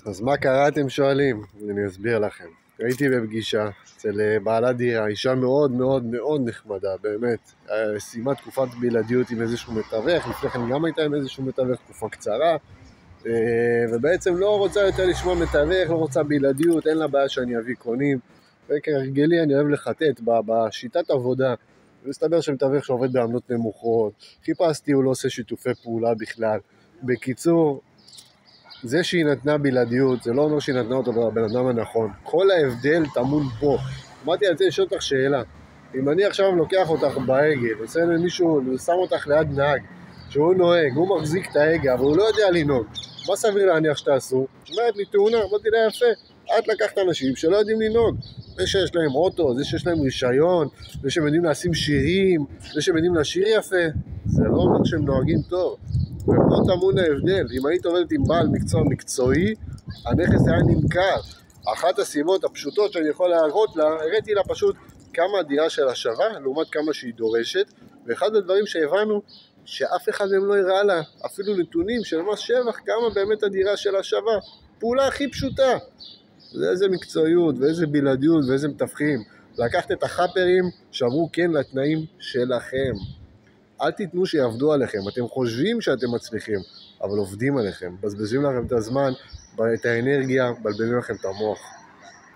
אז מה קרה אתם שואלים? אני אסביר לכם. הייתי בפגישה אצל בעלת דירה, אישה מאוד מאוד מאוד נחמדה, באמת. סיימה תקופת בלעדיות עם איזשהו מתווך, לפני כן גם הייתה עם איזשהו מתווך תקופה קצרה, ובעצם לא רוצה יותר לשמוע מתווך, לא רוצה בלעדיות, אין לה בעיה שאני אביא קונים, וכהרגלי אני אוהב לחטט בשיטת עבודה, ומסתבר שמתווך שעובד בעמלות נמוכות, חיפשתי, הוא לא עושה שיתופי פעולה בכלל. בקיצור, זה שהיא נתנה בלעדיות, זה לא אומר שהיא נתנה אותו בבן אדם הנכון. כל ההבדל טמון פה. אמרתי, אני רוצה לשאול אותך שאלה. אם אני עכשיו לוקח אותך בהגה, ועושה למישהו, ושם אותך ליד נהג, שהוא נוהג, הוא מחזיק את ההגה, אבל הוא לא יודע לנהוג, מה סביר להניח שתעשו? אומרת לי תאונה, אמרתי לה יפה, את לקחת אנשים שלא יודעים לנהוג. זה שיש להם אוטו, זה שיש להם רישיון, זה שהם יודעים לשים שירים, זה שהם יודעים לשיר יפה, זה לא אומר שהם נוהגים טוב. ופה טמון ההבדל. אם היית עובדת עם בעל מקצוע מקצועי, הנכס היה נמכר. אחת הסיבות הפשוטות שאני יכול להראות לה, הראיתי לה פשוט כמה הדירה שלה שווה, לעומת כמה שהיא דורשת, ואחד הדברים שהבנו, שאף אחד מהם לא הראה לה, אפילו נתונים של מס שבח, כמה באמת הדירה שלה שווה. פעולה הכי פשוטה. זה איזה מקצועיות, ואיזה בלעדיות, ואיזה מתווכים. לקחת את החאפרים שאמרו כן לתנאים שלכם. אל תיתנו שיעבדו עליכם, אתם חושבים שאתם מצליחים, אבל עובדים עליכם, בזבזים לכם את הזמן, את האנרגיה, בלבלים לכם את המוח.